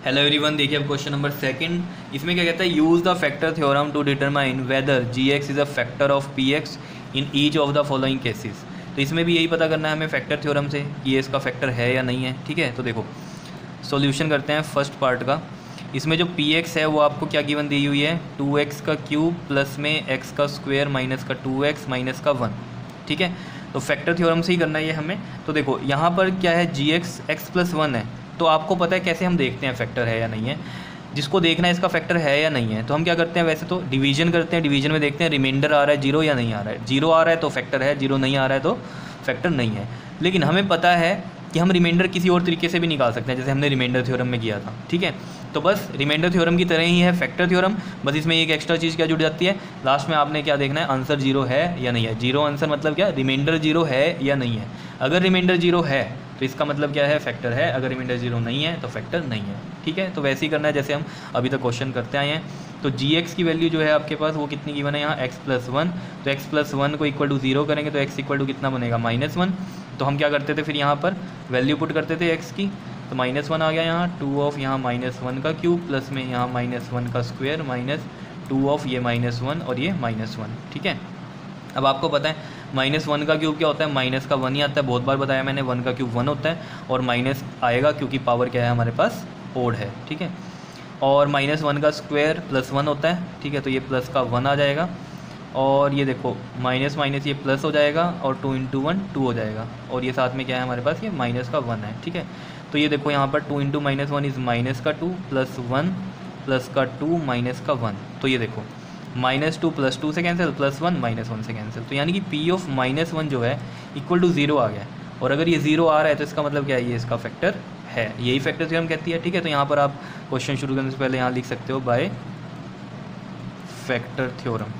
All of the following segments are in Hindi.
हेलो एवरीवन, देखिए अब क्वेश्चन नंबर सेकंड। इसमें क्या कहता है, use the factor theorem to determine whether g x is a factor of p x in each of the following cases. तो इसमें भी यही पता करना है हमें फैक्टर थ्योरम से कि ये इसका फैक्टर है या नहीं है। ठीक है, तो देखो सॉल्यूशन करते हैं फर्स्ट पार्ट का। इसमें जो पी एक्स है वो आपको क्या गिवन दी हुई है, 2x का क्यूब प्लस में x का स्क्वायर माइनस का 2x माइनस का 1। ठीक है, तो फैक्टर थ्योरम से ही करना है ये हमें। तो देखो यहाँ पर क्या है, जी एक्स एक्स प्लस 1 है। तो आपको पता है कैसे हम देखते हैं फैक्टर है या नहीं है। जिसको देखना है इसका फैक्टर है या नहीं है, तो हम क्या करते हैं, वैसे तो डिवीजन करते हैं। डिवीजन में देखते हैं रिमाइंडर आ रहा है जीरो या नहीं आ रहा है। जीरो आ रहा है तो फैक्टर है, जीरो नहीं आ रहा है तो फैक्टर नहीं है। लेकिन हमें पता है कि हम रिमाइंडर किसी और तरीके से भी निकाल सकते हैं, जैसे हमने रिमाइंडर थ्योरम में किया था। ठीक है, तो बस रिमाइंडर थ्योरम की तरह ही है फैक्टर थ्योरम, बस इसमें एक एक्स्ट्रा चीज़ क्या जुड़ जाती है, लास्ट में आपने क्या देखना है, आंसर जीरो है या नहीं है। जीरो आंसर मतलब क्या, रिमाइंडर जीरो है या नहीं है। अगर रिमाइंडर जीरो है तो इसका मतलब क्या है, फैक्टर है। अगर रिमाइंडर जीरो नहीं है तो फैक्टर नहीं है। ठीक है, तो वैसे ही करना है जैसे हम अभी तक क्वेश्चन करते आए हैं। तो जी एक्स की वैल्यू जो है आपके पास वो कितनी गिवन है यहाँ, एक्स प्लस 1। तो एक्स प्लस 1 को इक्वल टू जीरो करेंगे तो एक्स इक्वल टू कितना बनेगा, -1। तो हम क्या करते थे फिर यहाँ पर वैल्यू पुट करते थे एक्स की, तो -1 आ गया यहाँ। 2 ऑफ यहाँ -1 का क्यूब प्लस में यहाँ -1 का स्क्वायर माइनस 2 ऑफ ये -1 और ये -1। ठीक है, अब आपको पता है -1 का क्यूब क्या होता है, माइनस का 1 ही आता है। बहुत बार बताया मैंने, 1 का क्यूब 1 होता है और माइनस आएगा क्योंकि पावर क्या है हमारे पास, ओड है। ठीक है, और -1 का स्क्वायर प्लस 1 होता है। ठीक है, तो ये प्लस का 1 आ जाएगा और ये देखो माइनस माइनस ये प्लस हो जाएगा और 2 × 1 2 हो जाएगा और ये साथ में क्या है हमारे पास, ये माइनस का 1 है। ठीक है, तो ये देखो यहाँ पर 2 × -1 इज़ माइनस का 2 प्लस 1 प्लस का 2 माइनस का 1। तो ये देखो -2 प्लस 2 से कैंसिल, प्लस 1 -1 से कैंसिल। तो यानी कि P ऑफ -1 जो है इक्वल टू 0 आ गया। और अगर ये 0 आ रहा है तो इसका मतलब क्या है, ये इसका फैक्टर है। यही फैक्टर थ्योरम कहती है। ठीक है, तो यहाँ पर आप क्वेश्चन शुरू करने से पहले यहाँ लिख सकते हो बाय फैक्टर थ्योरम।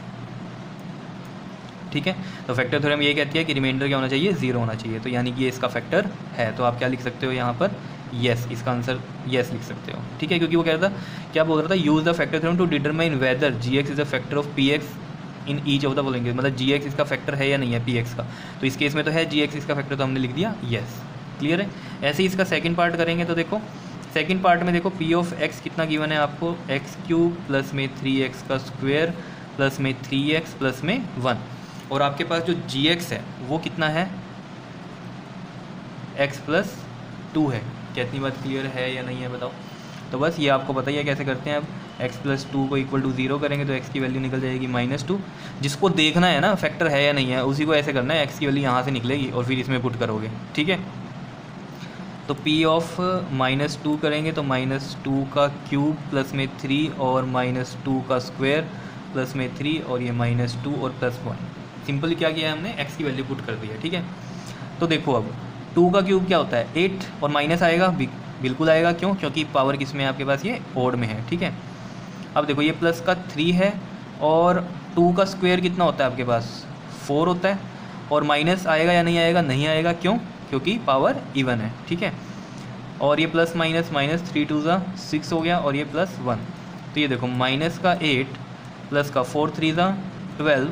ठीक है, तो फैक्टर थ्योरम ये कहती है कि रिमाइंडर क्या होना चाहिए, 0 होना चाहिए। तो यानी कि ये इसका फैक्टर है। तो आप क्या लिख सकते हो यहाँ पर, येस, इसका आंसर येस लिख सकते हो। ठीक है, क्योंकि वो कह रहा था, क्या बोल रहा था, use the factor theorem to determine whether g x is a factor of p x in each of the following. मतलब जी एक्स इसका फैक्टर है या नहीं है पी एक्स का। तो इस केस में तो है जी एक्स इसका फैक्टर, तो हमने लिख दिया येस। क्लियर है। ऐसे ही इसका सेकंड पार्ट करेंगे तो देखो सेकंड पार्ट में देखो पी ऑफ एक्स कितना गिवन है आपको, एक्स क्यूब प्लस में 3x का स्क्वायर प्लस में 3x प्लस में 1। और आपके पास जो जी एक्स है वो कितना है, x प्लस 2 है। क्या इतनी बात क्लियर है या नहीं है बताओ। तो बस ये आपको पता ही है कैसे करते हैं। अब x प्लस 2 को इक्वल टू 0 करेंगे तो x की वैल्यू निकल जाएगी -2। जिसको देखना है ना फैक्टर है या नहीं है, उसी को ऐसे करना है, x की वैल्यू यहाँ से निकलेगी और फिर इसमें पुट करोगे। ठीक है, तो p ऑफ -2 करेंगे तो -2 का क्यूब प्लस में 3 और -2 का स्क्वायर प्लस में 3 और ये -2 और प्लस 1। सिंपली क्या किया है हमने, x की वैल्यू पुट कर दी है। ठीक है, तो देखो अब 2 का क्यूब क्या होता है, 8 और माइनस आएगा, बिल्कुल आएगा। क्यों, क्योंकि पावर किस में है आपके पास, ये ओड में है। ठीक है, अब देखो ये प्लस का 3 है और 2 का स्क्वायर कितना होता है आपके पास, 4 होता है। और माइनस आएगा या नहीं आएगा, नहीं आएगा। क्यों, क्योंकि पावर इवन है। ठीक है, और ये प्लस माइनस माइनस 3 2 ज़ा 6 हो गया और ये प्लस 1। तो ये देखो माइनस का 8 प्लस का 4 3 ज़ा 12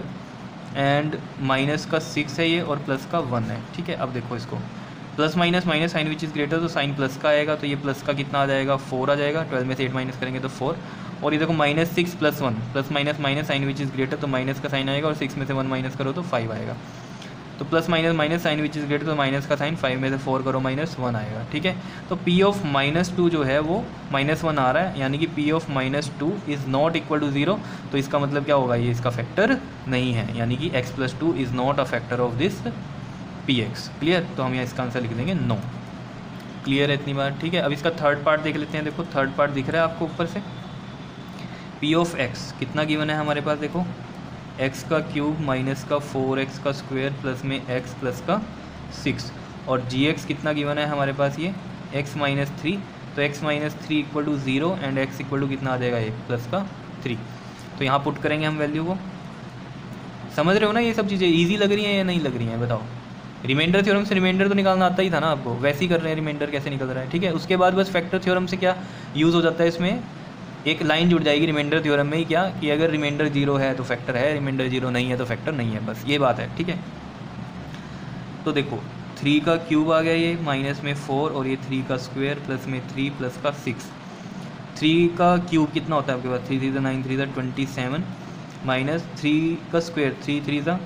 एंड माइनस का 6 है ये और प्लस का 1 है। ठीक है, अब देखो इसको plus minus minus sign which is greater, तो साइन प्लस का आएगा। तो ये प्लस का कितना आ जाएगा, 4 आ जाएगा। 12 में से 8 माइनस करेंगे तो 4। और ये देखो -6 plus 1 plus minus minus sign which is greater, तो माइनस का साइन आएगा और 6 में से 1 माइनस करो तो 5 आएगा। तो plus minus minus sign which is greater, तो माइनस का साइन 5 में से 4 करो -1 आएगा। ठीक है, तो P ऑफ -2 जो है वो -1 आ रहा है, यानी कि P of -2 is not equal to 0। तो इसका मतलब क्या होगा, ये इसका फैक्टर नहीं है, यानी कि x plus 2 is not a factor of this px। Clear, तो हम यहाँ इसका आंसर लिख देंगे नो। क्लियर है इतनी बार। ठीक है, अब इसका थर्ड पार्ट देख लेते हैं। देखो थर्ड पार्ट दिख रहा है आपको ऊपर से, P ऑफ x कितना गिवन है हमारे पास, देखो x का क्यूब माइनस का 4x का स्क्वायर प्लस में x प्लस का 6। और gx कितना गिवन है हमारे पास, ये x माइनस 3। तो x minus 3 equal to 0 and x equal to कितना आ जाएगा, 1 प्लस का 3। तो यहाँ पुट करेंगे हम वैल्यू को। समझ रहे हो ना, ये सब चीज़ें ईजी लग रही हैं या नहीं लग रही हैं बताओ। रिमाइंडर थ्योरम से रिमाइंडर तो निकालना आता ही था ना आपको, वैसे ही कर रहे हैं रिमाइंडर कैसे निकल रहा है। ठीक है, उसके बाद बस फैक्टर थ्योरम से क्या यूज़ हो जाता है, इसमें एक लाइन जुड़ जाएगी रिमाइंडर थ्योरम में ही, क्या कि अगर रिमाइंडर 0 है तो फैक्टर है, रिमाइंडर 0 नहीं है तो फैक्टर नहीं है, बस ये बात है। ठीक है, तो देखो 3 का क्यूब आ गया ये माइनस में 4 और ये 3 का स्क्वायर प्लस में 3 प्लस का 6। 3 का क्यूब कितना होता है आपके पास, 3 3 9 3 27 माइनस 3 का स्क्वायर 3 3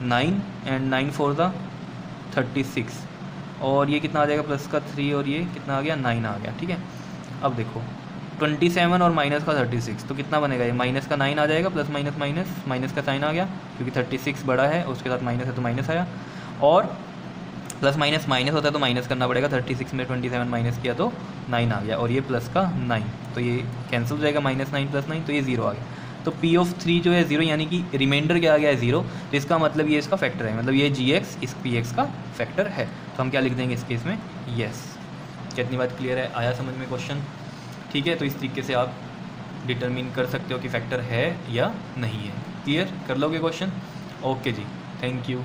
9 एंड 9 4 36 और ये कितना आ जाएगा प्लस का 3 और ये कितना आ गया 9 आ गया। ठीक है, अब देखो 27 और माइनस का 36 तो कितना बनेगा, ये माइनस का 9 आ जाएगा, प्लस माइनस माइनस माइनस का साइन आ गया क्योंकि 36 बड़ा है उसके साथ माइनस है तो माइनस आया, और प्लस माइनस माइनस होता है तो माइनस करना पड़ेगा, 36 में 27 माइनस किया तो 9 आ गया, और ये प्लस का 9 तो ये कैंसिल हो जाएगा, -9 + 9 तो ये 0 आ गया। तो P(3) जो है 0 यानी कि रिमाइंडर क्या आ गया है 0, तो इसका मतलब ये इसका फैक्टर है, मतलब ये Gx इस Px का फैक्टर है। तो हम क्या लिख देंगे इस केस में, यस। कितनी बात क्लियर है, आया समझ में क्वेश्चन? ठीक है, तो इस तरीके से आप डिटरमिन कर सकते हो कि फैक्टर है या नहीं है। क्लियर कर लोगे क्वेश्चन? ओके जी, थैंक यू।